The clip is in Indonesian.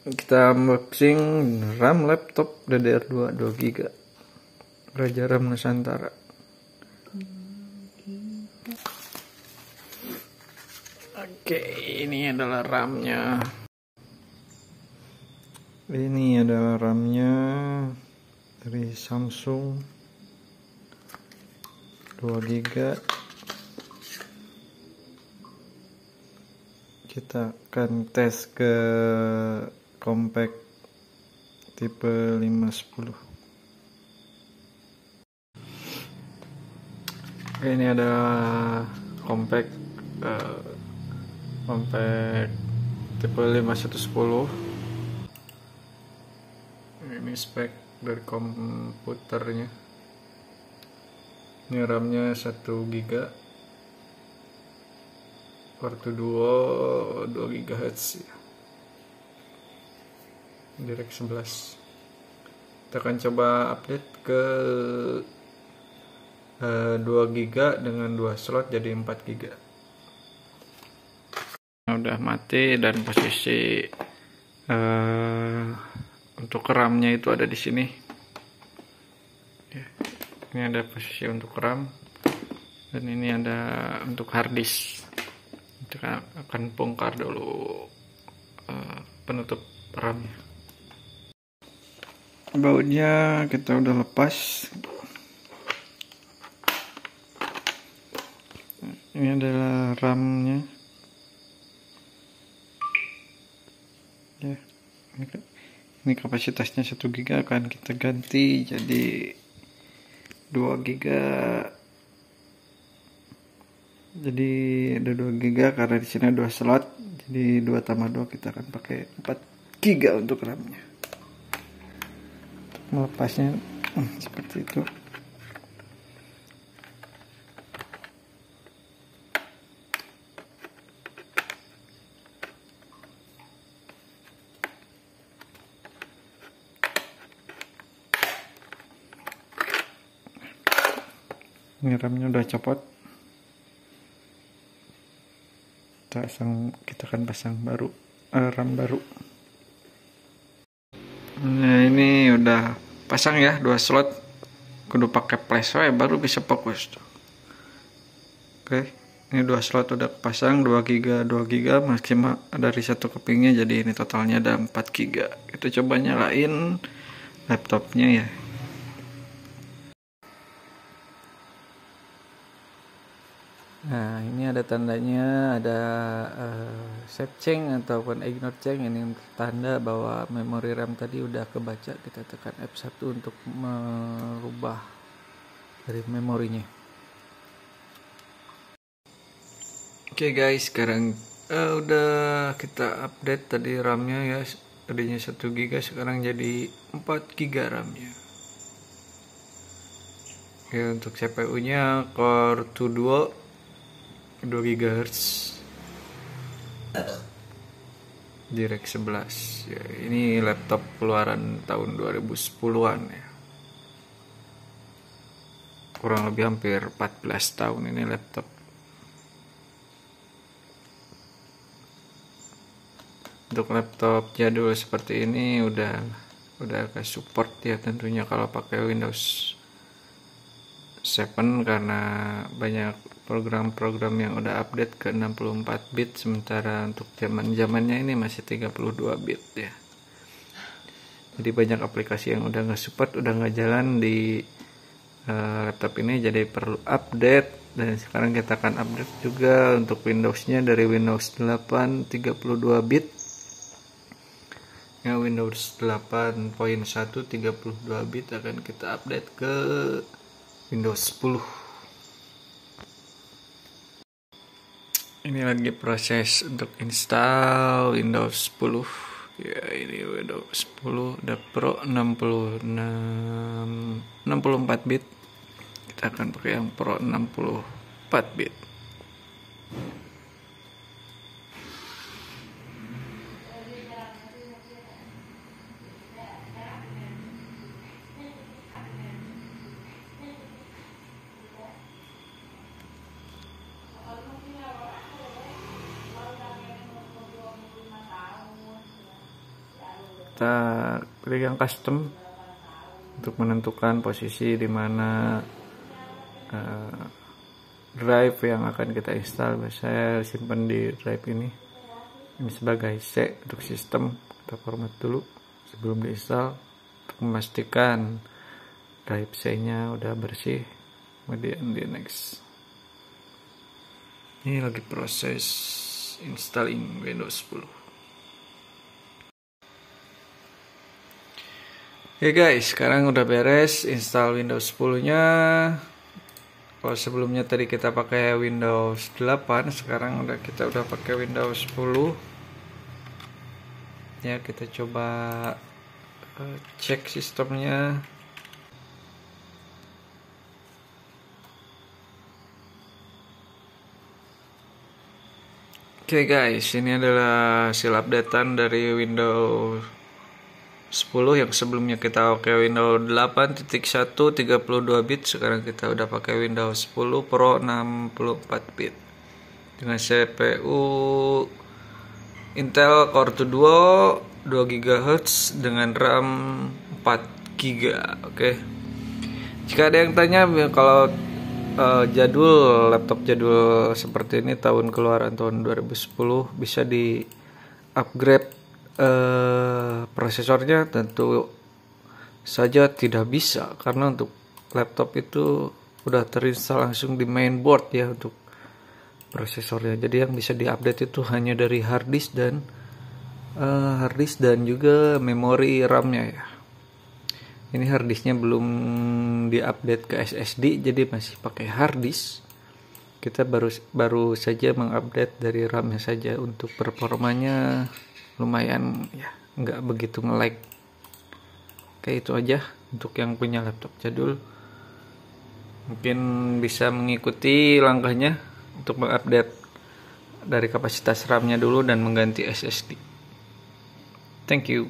Kita unboxing RAM laptop DDR2 2GB Raja RAM Nusantara. Oke, ini adalah RAM-nya. Ini adalah RAM-nya dari Samsung 2GB. Kita akan tes ke compact tipe 510. Ini ada compact tipe 5110. Ini spek dari komputernya. Ini RAM-nya 1GB. Kartu duo 2 GHz ya. Direct 11. Kita akan coba update ke 2 GB dengan 2 slot jadi 4 GB. Udah mati dan posisi untuk RAM-nya itu ada di sini. Ya, ini ada posisi untuk RAM dan ini ada untuk hard disk. Kita akan bongkar dulu penutup RAM-nya. Bautnya kita udah lepas. Ini adalah RAM-nya. Ya, ini kapasitasnya 1 GB akan kita ganti jadi 2 GB. Jadi ada 2 GB karena di sini ada 2 slot. Jadi 2 tambah 2 kita akan pakai 4 GB untuk RAM-nya. Melepasnya seperti itu. Ini RAM-nya udah copot. Kita akan pasang baru RAM baru. Nah, ini udah pasang ya 2 slot. Kudu pakai flash baru bisa fokus tuh. Oke, ini 2 slot udah pasang 2 GB maksimal dari satu kepingnya, jadi ini totalnya ada 4 GB. Kita coba nyalain laptopnya ya. Nah, ini ada tandanya, ada save change ataupun ignore change. Ini tanda bahwa memori RAM tadi udah kebaca. Kita tekan F1 untuk merubah dari memorinya. Oke guys, sekarang udah kita update tadi RAM-nya ya. Tadinya 1 GB, sekarang jadi 4 GB RAM-nya. Ya, untuk CPU-nya Core 2 Duo 2 GHz Direct 11 ya. Ini laptop keluaran tahun 2010-an ya, kurang lebih hampir 14 tahun ini laptop. Untuk laptop jadul seperti ini udah ke support ya tentunya kalau pakai Windows 7 karena banyak program-program yang udah update ke 64 bit, sementara untuk zamannya ini masih 32 bit ya. Jadi banyak aplikasi yang udah nggak support, udah nggak jalan di laptop ini, jadi perlu update. Dan sekarang kita akan update juga untuk Windows-nya dari Windows 8 32 bit ya, Windows 8.1 32 bit akan kita update ke Windows 10. Ini lagi proses untuk install Windows 10 ya. Ini Windows 10 udah Pro 64 bit. Kita akan pakai yang Pro 64 bit. kita pilih yang custom untuk menentukan posisi di mana drive yang akan kita install. Saya simpan di drive ini sebagai C untuk sistem. Kita format dulu sebelum diinstal untuk memastikan drive C nya udah bersih. Kemudian di next. Ini lagi proses installing Windows 10. Oke guys, sekarang udah beres install Windows 10 nya. Kalau sebelumnya tadi kita pakai Windows 8, sekarang kita udah pakai Windows 10. Ya, kita coba cek sistemnya. Oke guys, ini adalah hasil updatean dari Windows 10 yang sebelumnya kita pakai Windows 8.1 32 bit, sekarang kita udah pakai Windows 10 Pro 64 bit dengan CPU Intel Core 2 Duo 2 GHz dengan RAM 4 GB. Oke. Jika ada yang tanya kalau laptop jadul seperti ini tahun keluaran tahun 2010 bisa di upgrade prosesornya, tentu saja tidak bisa karena untuk laptop itu udah terinstall langsung di mainboard ya untuk prosesornya. Jadi yang bisa diupdate itu hanya dari hard disk dan juga memori RAM-nya ya. Ini hard disknya belum diupdate ke SSD, jadi masih pakai hard disk. Kita baru saja mengupdate dari RAM-nya saja. Untuk performanya lumayan ya, nggak begitu nge-lag. Kayak itu aja untuk yang punya laptop jadul. Mungkin bisa mengikuti langkahnya untuk mengupdate dari kapasitas RAM-nya dulu dan mengganti SSD. Thank you.